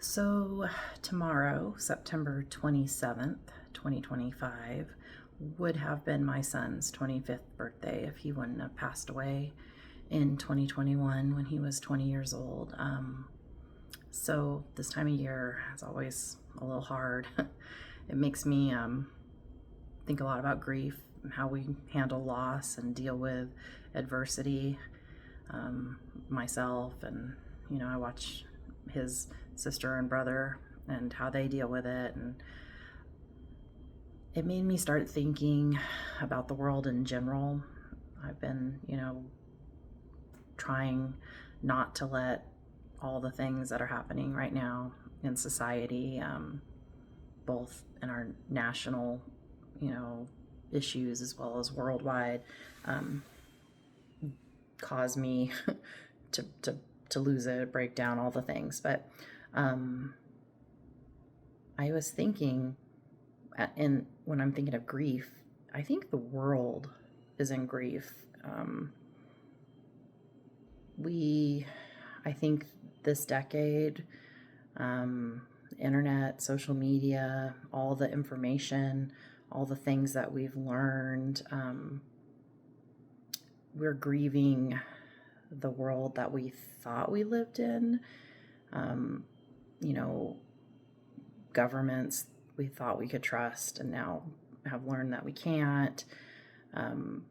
So, tomorrow, September 27th, 2025, would have been my son's 25th birthday if he wouldn't have passed away in 2021 when he was 20 years old. So, this time of year is always a little hard. It makes me think a lot about grief and how we handle loss and deal with adversity. Myself, and I watch his sister and brother and how they deal with it, and it made me start thinking about the world in general. I've been trying not to let all the things that are happening right now in society, both in our national issues as well as worldwide, cause me to lose it, break down, all the things. But I was thinking, when I'm thinking of grief, I think the world is in grief. I think this decade, internet, social media, all the information, all the things that we've learned, we're grieving the world that we thought we lived in. Governments we thought we could trust and now have learned that we can't. The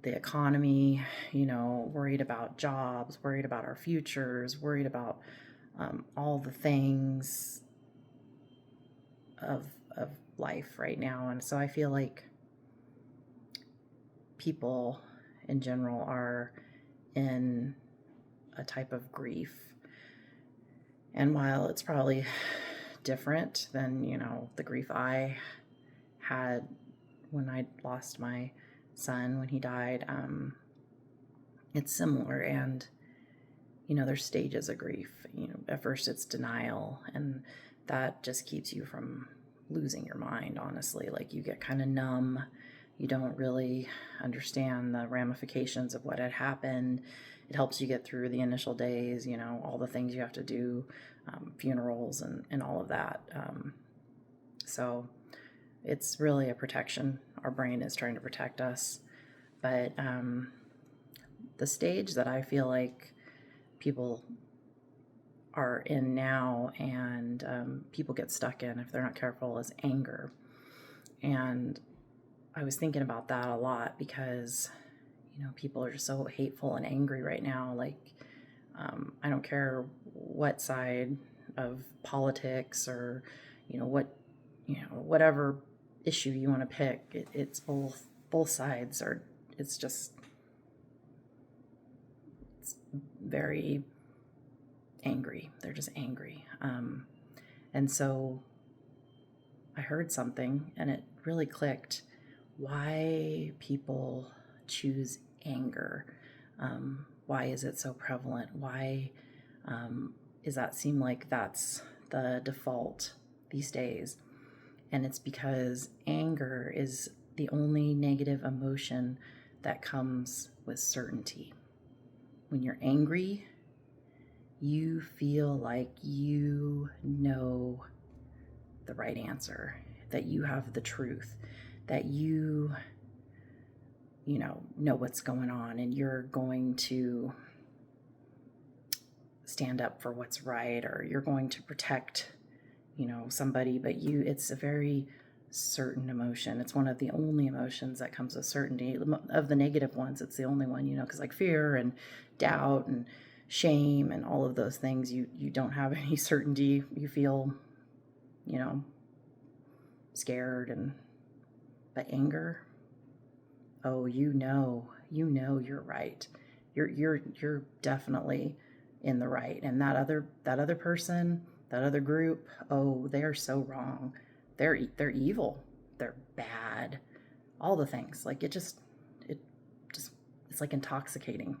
economy, worried about jobs, worried about our futures, worried about all the things of life right now. And so I feel like people in general are in a type of grief. And while it's probably different than, the grief I had when I lost my son when he died, it's similar. And, there's stages of grief. At first it's denial, and that just keeps you from losing your mind, honestly. Like, you get kind of numb. You don't really understand the ramifications of what had happened. It helps you get through the initial days, all the things you have to do, funerals and all of that. So it's really a protection. Our brain is trying to protect us. But the stage that I feel like people are in now, and people get stuck in if they're not careful, is anger. And I was thinking about that a lot because, people are just so hateful and angry right now. Like, I don't care what side of politics or, whatever issue you want to pick. It's both sides are. It's very angry. They're just angry. And so I heard something, and it really clicked. Why people choose anger? Why is it so prevalent? Why does that seem like that's the default these days? And it's because anger is the only negative emotion that comes with certainty. When you're angry, you feel like you know the right answer, that you have the truth, that you know what's going on, and you're going to stand up for what's right, or you're going to protect somebody. But it's a very certain emotion. It's one of the only emotions that comes with certainty. Of the negative ones, it's the only one, because like fear and doubt and shame and all of those things, you don't have any certainty. You feel scared. But anger, oh, you're right. You're definitely in the right. And that other person, that other group, oh, they're so wrong. They're evil. They're bad. All the things. Like, it's like intoxicating.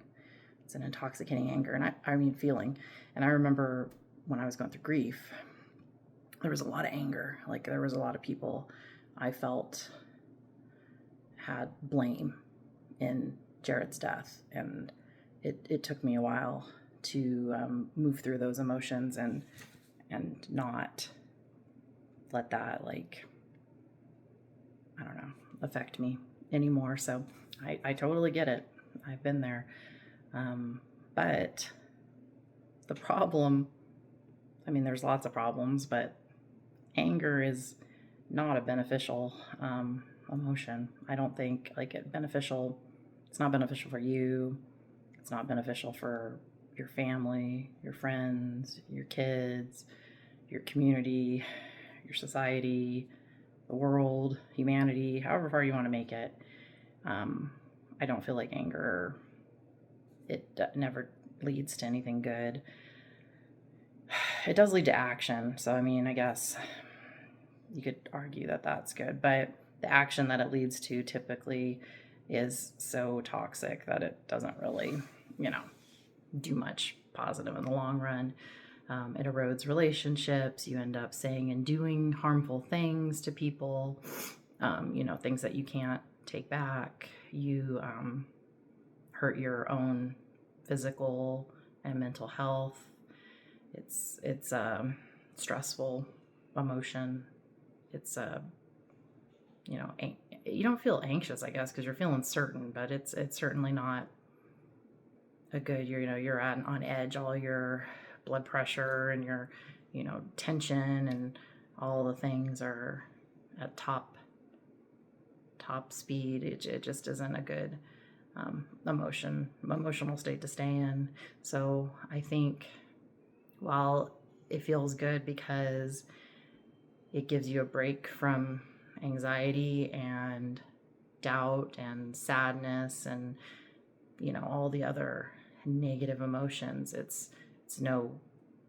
It's an intoxicating anger, and I mean feeling. And I remember when I was going through grief, there was a lot of anger. Like, there was a lot of people I felt had blame in Jared's death, and it took me a while to move through those emotions and and not let that, like, I don't know, affect me anymore. So I totally get it. I've been there. But the problem, I mean, there's lots of problems, but anger is not a beneficial emotion. I don't think like it's not beneficial for you. It's not beneficial for your family, your friends, your kids, your community, your society, the world, humanity, however far you want to make it. I don't feel like anger, it never leads to anything good. It does lead to action. So, I mean, I guess you could argue that that's good, but the action that it leads to typically is so toxic that it doesn't really, do much positive in the long run. It erodes relationships. You end up saying and doing harmful things to people, things that you can't take back. You hurt your own physical and mental health. It's a stressful emotion. It's you don't feel anxious, I guess, because you're feeling certain, but it's certainly not a good. You're on edge. All your blood pressure and your tension and all the things are at top speed. It just isn't a good emotional state to stay in. So I think while it feels good because it gives you a break from anxiety and doubt and sadness and all the other negative emotions, it's no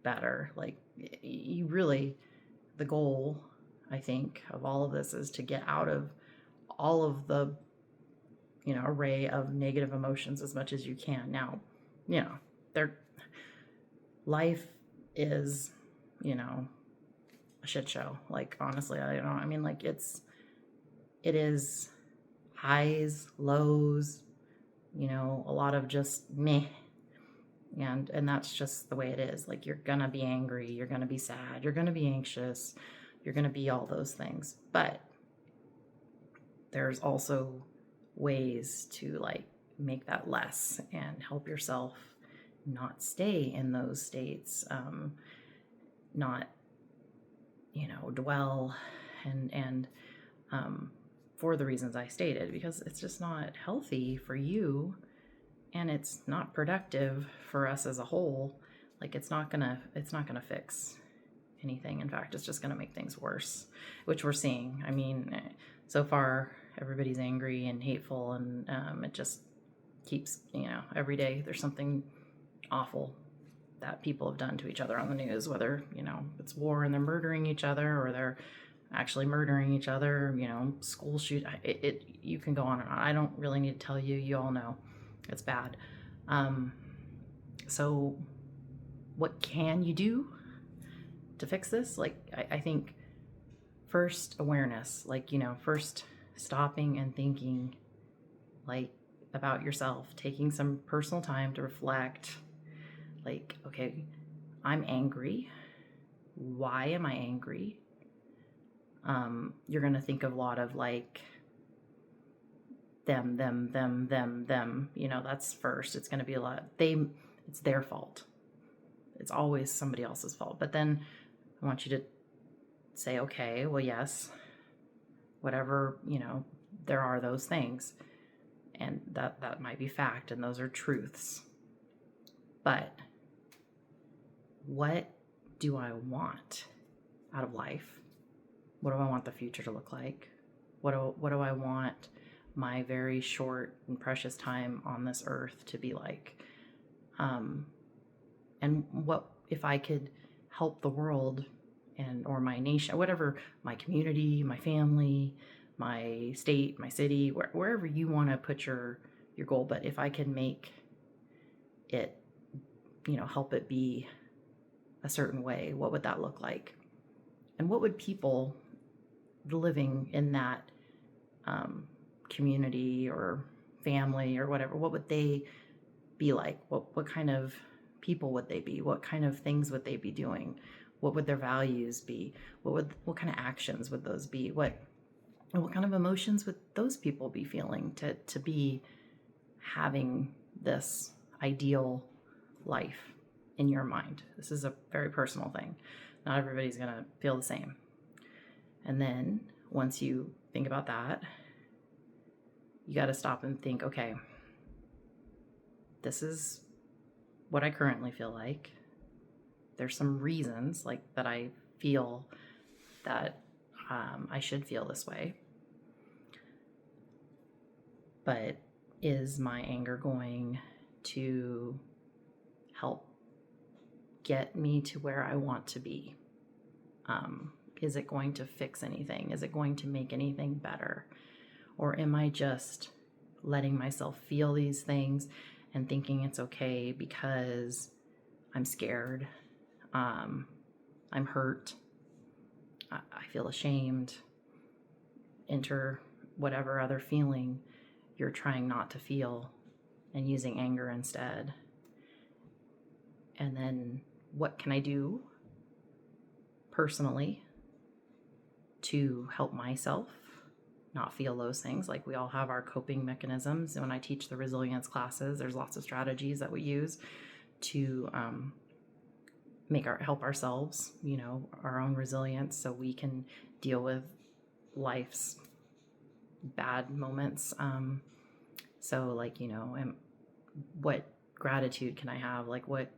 better. Like, you really, the goal, I think, of all of this is to get out of all of the array of negative emotions as much as you can. Now, life is a shit show. Like, honestly, like, it is highs, lows, a lot of just meh. And that's just the way it is. Like, you're gonna be angry, you're gonna be sad, you're gonna be anxious, you're gonna be all those things. But there's also ways to, like, make that less and help yourself not stay in those states, not dwell and for the reasons I stated, because it's just not healthy for you and it's not productive for us as a whole. Like, it's not gonna fix anything. In fact, it's just gonna make things worse, which we're seeing. I mean, so far everybody's angry and hateful, and it just keeps, every day there's something awful that people have done to each other on the news, whether it's war and they're murdering each other, or they're actually murdering each other, school shoot. You can go on and on. I don't really need to tell you. You all know it's bad. So what can you do to fix this? Like, I think first, awareness. Like, first stopping and thinking, like, about yourself, taking some personal time to reflect. Like, okay, I'm angry. Why am I angry? You're going to think of a lot of, like, them. That's first. It's going to be a lot. It's their fault. It's always somebody else's fault. But then I want you to say, okay, well, yes, whatever, there are those things. And that might be fact, and those are truths. But what do I want out of life? What do I want the future to look like? What do I want my very short and precious time on this earth to be like? And what if I could help the world or my nation, whatever, my community, my family, my state, my city, wherever you want to put your goal. But if I can make it, help it be a certain way, what would that look like? And what would people living in that community or family or whatever, what would they be like? What kind of people would they be? What kind of things would they be doing? What would their values be? What kind of actions would those be? What kind of emotions would those people be feeling to be having this ideal life in your mind? This is a very personal thing. Not everybody's going to feel the same. And then once you think about that, you got to stop and think, okay, this is what I currently feel like. There's some reasons like that I feel that I should feel this way. But is my anger going to help get me to where I want to be? Is it going to fix anything? Is it going to make anything better? Or am I just letting myself feel these things and thinking it's okay because I'm scared, I'm hurt, I feel ashamed, enter whatever other feeling you're trying not to feel and using anger instead? And then what can I do personally to help myself not feel those things? Like, we all have our coping mechanisms. When I teach the resilience classes, there's lots of strategies that we use to help ourselves, our own resilience, so we can deal with life's bad moments. So like, what gratitude can I have? Like, what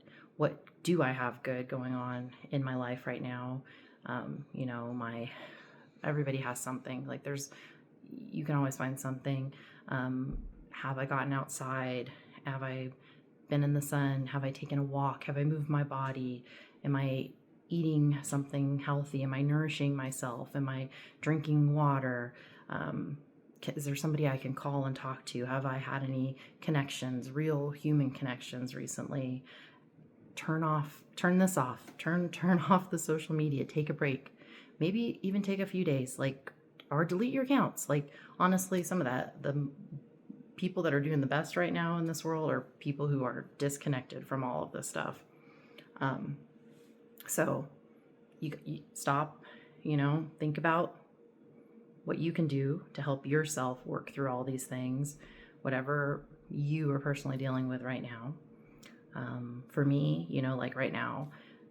do I have good going on in my life right now? Everybody has something. Like, you can always find something. Have I gotten outside? Have I been in the sun? Have I taken a walk? Have I moved my body? Am I eating something healthy? Am I nourishing myself? Am I drinking water? Is there somebody I can call and talk to? Have I had any connections, real human connections recently? Turn this off. Turn off the social media. Take a break. Maybe even take a few days, or delete your accounts. Like, honestly, some of the people that are doing the best right now in this world are people who are disconnected from all of this stuff. So you stop, think about what you can do to help yourself work through all these things, whatever you are personally dealing with right now. For me, like right now,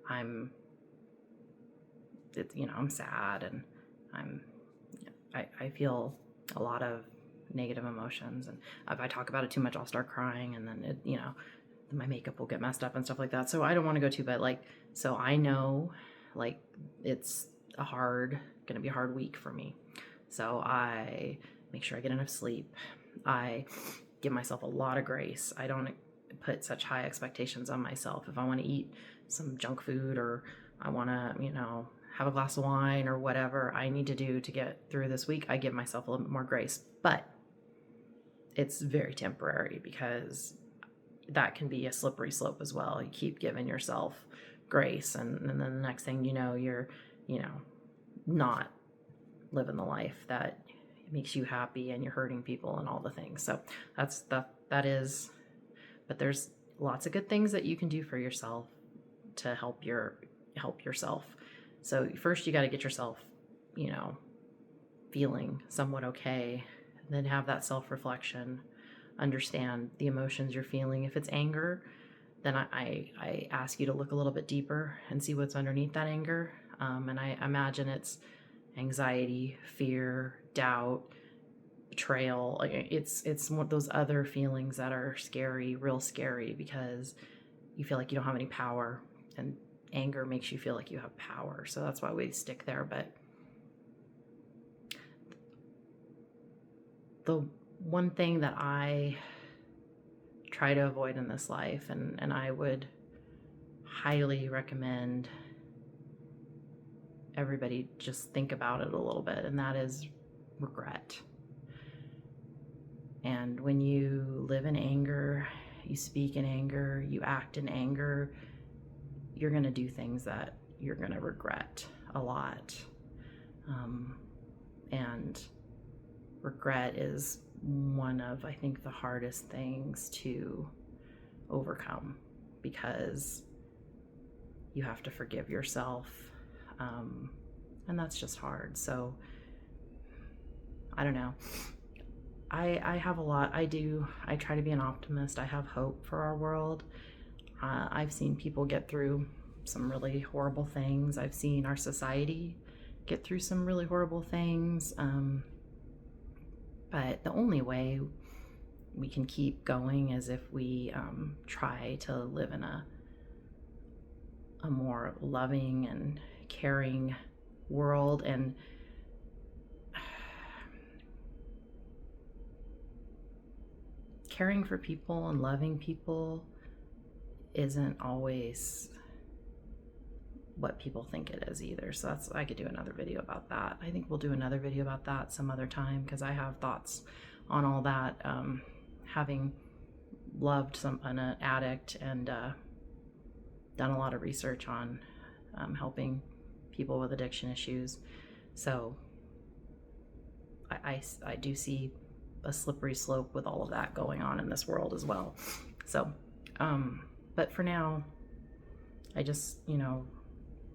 I'm sad, and I feel a lot of negative emotions, and if I talk about it too much, I'll start crying, and then my makeup will get messed up and stuff like that. So I don't want to go too, but so I know, it's gonna be a hard week for me. So I make sure I get enough sleep. I give myself a lot of grace. I don't put such high expectations on myself. If I want to eat some junk food, or I want to, have a glass of wine, or whatever I need to do to get through this week, I give myself a little bit more grace. But it's very temporary, because that can be a slippery slope as well. You keep giving yourself grace, and then the next thing you know, you're, not living the life that makes you happy, and you're hurting people and all the things. So that is, but there's lots of good things that you can do for yourself to help yourself. So first you got to get yourself, feeling somewhat okay, and then have that self-reflection, understand the emotions you're feeling. If it's anger, then I ask you to look a little bit deeper and see what's underneath that anger. And I imagine it's anxiety, fear, doubt, betrayal. It's one of those other feelings that are scary, real scary, because you feel like you don't have any power, and anger makes you feel like you have power. So that's why we stick there. But the one thing that I try to avoid in this life, and I would highly recommend everybody just think about it a little bit, and that is regret. And when you live in anger, you speak in anger, you act in anger, you're going to do things that you're going to regret a lot. And regret is one of, I think, the hardest things to overcome, because you have to forgive yourself. And that's just hard. So I don't know. I have a lot. I try to be an optimist. I have hope for our world. I've seen people get through some really horrible things. I've seen our society get through some really horrible things. But the only way we can keep going is if we try to live in a more loving and caring world. And caring for people and loving people isn't always what people think it is either. So I could do another video about that. I think we'll do another video about that some other time, because I have thoughts on all that. Having loved an addict and done a lot of research on helping people with addiction issues. So I do see a slippery slope with all of that going on in this world as well. So, but for now, I just,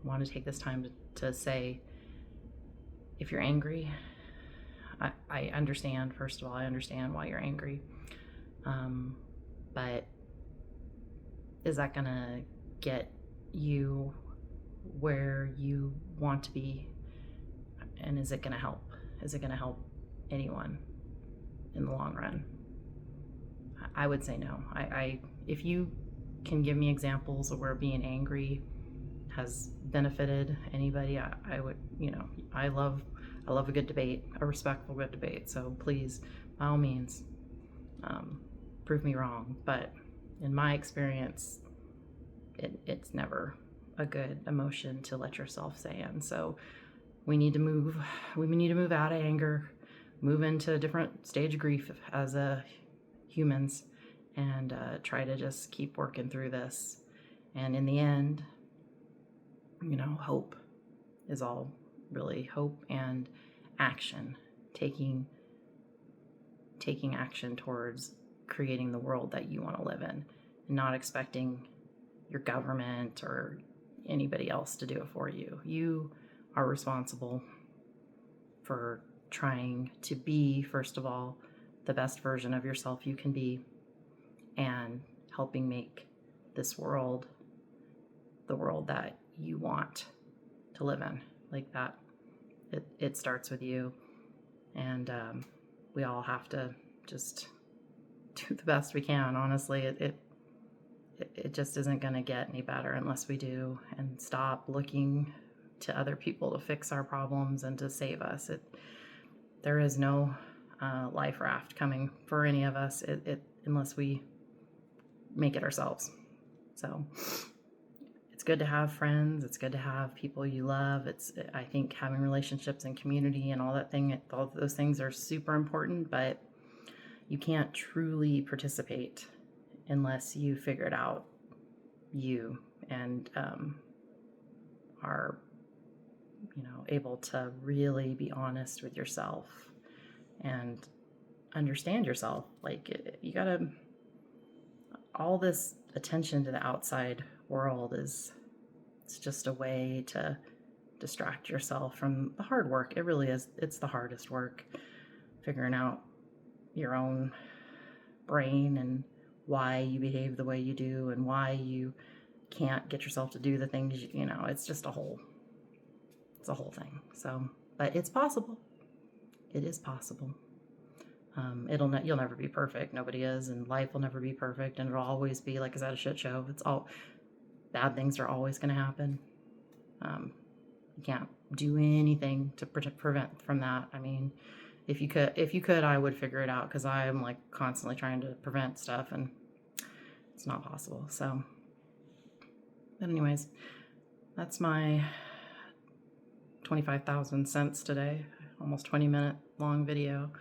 want to take this time to say, if you're angry, I understand. First of all, I understand why you're angry. But is that going to get you where you want to be? And is it going to help? Is it going to help anyone in the long run? I would say no. If you can give me examples of where being angry has benefited anybody, I would, I love a good debate, a respectful good debate. So please, by all means, prove me wrong. But in my experience, it's never a good emotion to let yourself stay in. So we need to move out of anger, move into a different stage of grief as humans, and try to just keep working through this. And in the end, hope is all really hope and action, taking action towards creating the world that you want to live in, and not expecting your government or anybody else to do it for you. You are responsible for trying to be, first of all, the best version of yourself you can be, and helping make this world the world that you want to live in. Like that, it starts with you, and we all have to just do the best we can. Honestly, it just isn't going to get any better unless we do, and stop looking to other people to fix our problems and to save us. There is no life raft coming for any of us unless we make it ourselves. So it's good to have friends. It's good to have people you love. I think having relationships and community and all those things are super important, but you can't truly participate unless you figure it out you, and are able to really be honest with yourself and understand yourself. Like, you gotta, all this attention to the outside world it's just a way to distract yourself from the hard work. It really is. It's the hardest work, figuring out your own brain and why you behave the way you do and why you can't get yourself to do the things, it's just a whole thing. So, but it's possible. It is possible. You'll never be perfect. Nobody is, and life will never be perfect, and it'll always be, like, is that a shit show? Bad things are always going to happen. You can't do anything to prevent from that. I mean, if you could, I would figure it out, because I am like constantly trying to prevent stuff, and it's not possible. So, but anyways, that's my 25,000 cents today, almost 20-minute long video.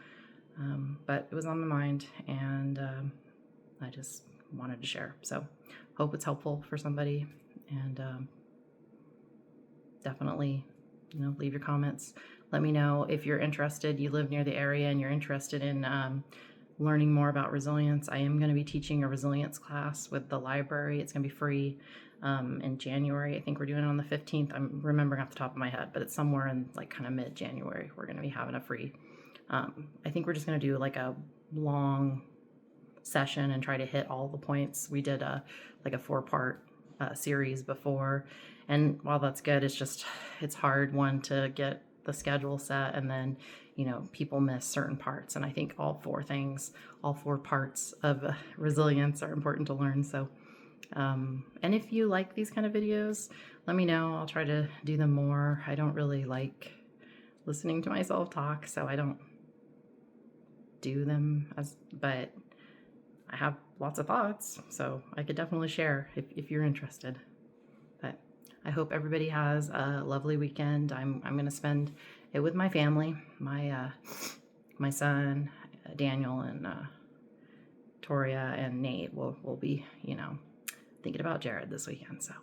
But it was on my mind, and I just wanted to share. So hope it's helpful for somebody, and definitely, leave your comments. Let me know if you're interested, you live near the area and you're interested in learning more about resilience. I am going to be teaching a resilience class with the library. It's going to be free in January. I think we're doing it on the 15th. I'm remembering off the top of my head, but it's somewhere in like kind of mid-January. We're going to be having a free. I think we're just going to do like a long session and try to hit all the points. We did like a 4-part series before, and while that's good, it's hard, one, to get the schedule set, and then people miss certain parts, and I think all 4 parts of resilience are important to learn. So and if you like these kind of videos, let me know. I'll try to do them more. I don't really like listening to myself talk, so I don't do them but I have lots of thoughts, so I could definitely share if you're interested. But I hope everybody has a lovely weekend. I'm going to spend it with my family. My son, Daniel, and Toria and Nate will be, thinking about Jared this weekend. So